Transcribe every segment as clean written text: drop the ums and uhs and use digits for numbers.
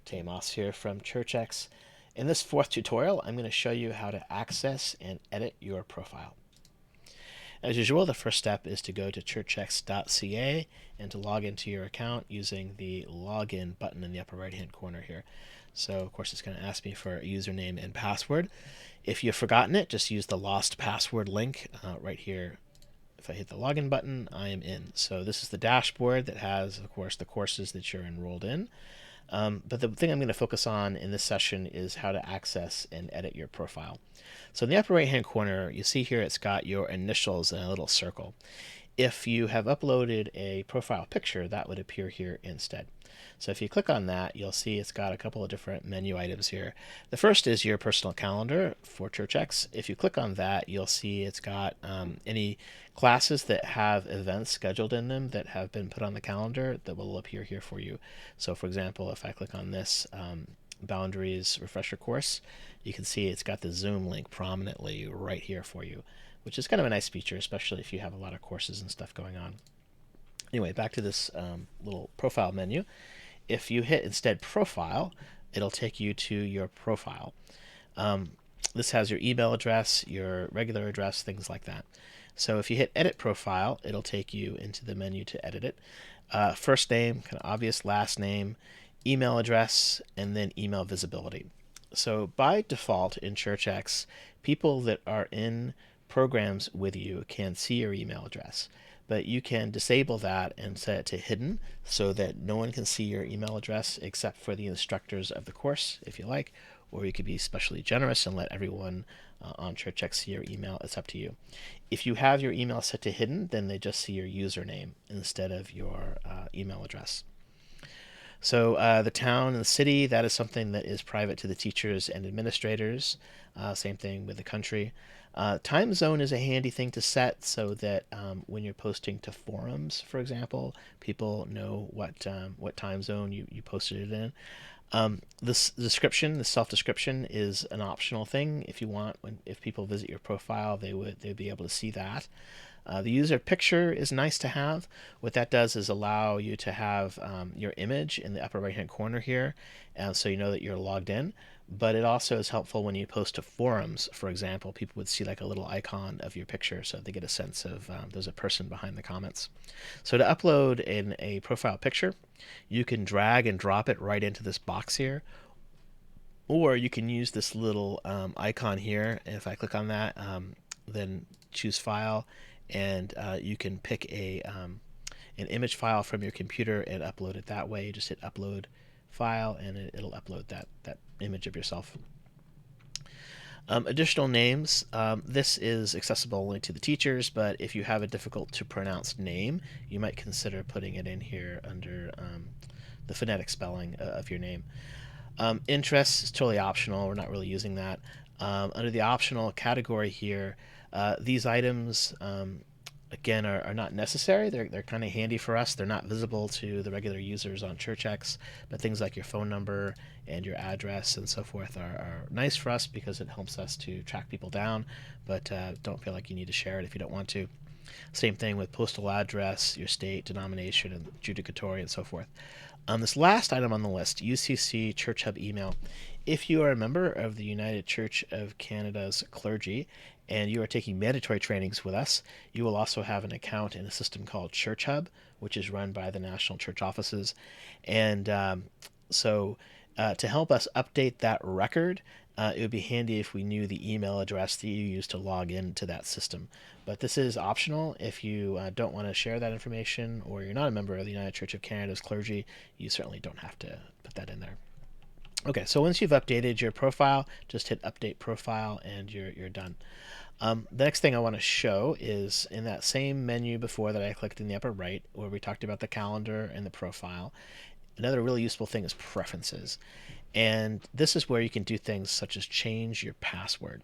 Tamos here from CHURCHx. In this fourth tutorial, I'm going to show you how to access and edit your profile. As usual, the first step is to go to churchx.ca and to log into your account using the login button in the upper right hand corner here. So of course it's going to ask me for a username and password. If you've forgotten it, just use the lost password link right here. If I hit the login button, I am in. So this is the dashboard that has, of course, the courses that you're enrolled in. But the thing I'm going to focus on in this session is how to access and edit your profile. So in the upper right hand corner, you see here it's got your initials in a little circle. If you have uploaded a profile picture, that would appear here instead. So if you click on that, you'll see it's got a couple of different menu items here. The first is your personal calendar for CHURCHx. If you click on that, you'll see it's got any classes that have events scheduled in them that have been put on the calendar that will appear here for you. So for example, if I click on this Boundaries Refresher course, you can see it's got the Zoom link prominently right here for you, which is kind of a nice feature, especially if you have a lot of courses and stuff going on. Anyway, back to this little profile menu. If you hit instead profile, it'll take you to your profile. This has your email address, your regular address, things like that. So if you hit edit profile, it'll take you into the menu to edit it. First name, kind of obvious, last name, email address, and then email visibility. So by default in CHURCHx, people that are in programs with you can see your email address, but you can disable that and set it to hidden so that no one can see your email address except for the instructors of the course, if you like, or you could be especially generous and let everyone on CHURCHx see your email. It's up to you. If you have your email set to hidden, then they just see your username instead of your email address. So the town and the city, that is something that is private to the teachers and administrators. Same thing with the country. Time zone is a handy thing to set so that when you're posting to forums, for example, people know what time zone you posted it in. This description, the self-description, is an optional thing. If you want, if people visit your profile, they'd be able to see that. The user picture is nice to have. What that does is allow you to have your image in the upper right hand corner here, so you know that you're logged in. But it also is helpful when you post to forums. For example, people would see like a little icon of your picture so they get a sense of there's a person behind the comments. So to upload in a profile picture, you can drag and drop it right into this box here, or you can use this little icon here. And if I click on that, then choose file, and you can pick an image file from your computer and upload it that way. Just hit upload file and it'll upload that image of yourself. Additional names. This is accessible only to the teachers, but if you have a difficult to pronounce name, you might consider putting it in here under the phonetic spelling of your name. Interests is totally optional. We're not really using that. Under the optional category here, these items again are not necessary. They're kind of handy for us. They're not visible to the regular users on CHURCHx, but things like your phone number and your address and so forth are nice for us because it helps us to track people down, but don't feel like you need to share it if you don't want to. Same thing with postal address, your state, denomination, and judicatory, and so forth. This last item on the list, UCC Church Hub email. If you are a member of the United Church of Canada's clergy and you are taking mandatory trainings with us, you will also have an account in a system called Church Hub, which is run by the National Church Offices. And to help us update that record, it would be handy if we knew the email address that you use to log into that system. But this is optional. If you don't want to share that information, or you're not a member of the United Church of Canada's clergy, you certainly don't have to put that in there. Okay, so once you've updated your profile, just hit update profile and you're done. The next thing I want to show is in that same menu before that I clicked in the upper right, where we talked about the calendar and the profile. Another really useful thing is preferences. And this is where you can do things such as change your password.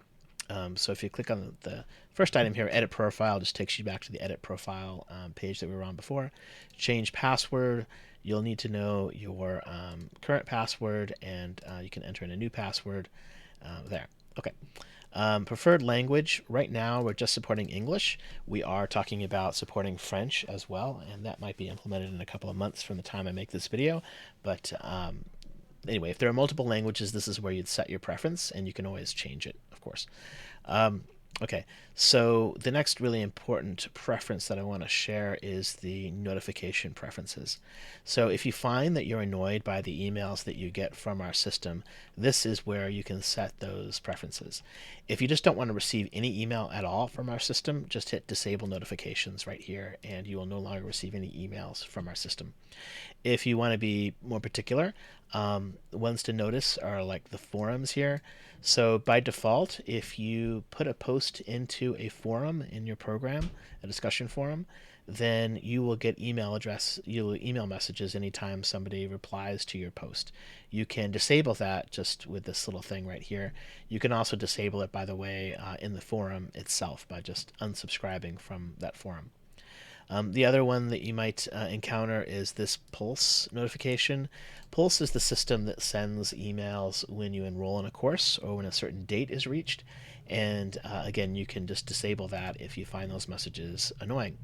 So if you click on the first item here, edit profile, just takes you back to the edit profile page that we were on before. Change password. You'll need to know your current password, and you can enter in a new password there. Okay. Preferred language, right now we're just supporting English. We are talking about supporting French as well, and that might be implemented in a couple of months from the time I make this video, but Anyway, if there are multiple languages, this is where you'd set your preference, and you can always change it, of course. Um, okay, so the next really important preference that I want to share is the notification preferences. So if you find that you're annoyed by the emails that you get from our system, this is where you can set those preferences. If you just don't want to receive any email at all from our system, just hit disable notifications right here, and you will no longer receive any emails from our system. If you want to be more particular, ones to notice are like the forums here. So by default, if you put a post into a forum in your program, a discussion forum, then you will get email messages anytime somebody replies to your post. You can disable that just with this little thing right here. You can also disable it, by the way, in the forum itself by just unsubscribing from that forum. The other one that you might encounter is this Pulse notification. Pulse is the system that sends emails when you enroll in a course or when a certain date is reached. And again, you can just disable that if you find those messages annoying.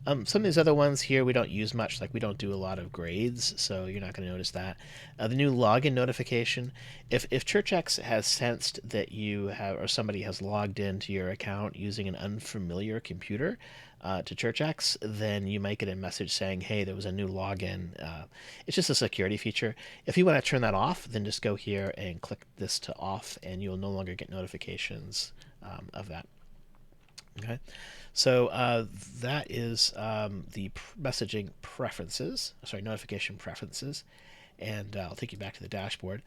Some of these other ones here we don't use much, like we don't do a lot of grades, so you're not going to notice that. The new login notification, if CHURCHx has sensed that you have, or somebody has logged into your account using an unfamiliar computer to CHURCHx, then you might get a message saying, hey, there was a new login. It's just a security feature. If you want to turn that off, then just go here and click this to off, and you'll no longer get notifications of that. Okay, so that is the messaging preferences, sorry, notification preferences, and I'll take you back to the dashboard.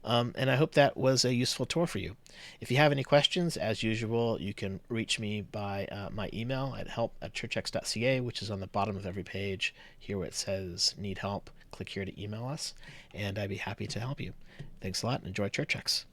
And I hope that was a useful tour for you. If you have any questions, as usual, you can reach me by my email at help@churchx.ca, which is on the bottom of every page here where it says need help. Click here to email us, and I'd be happy to help you. Thanks a lot, and enjoy CHURCHx.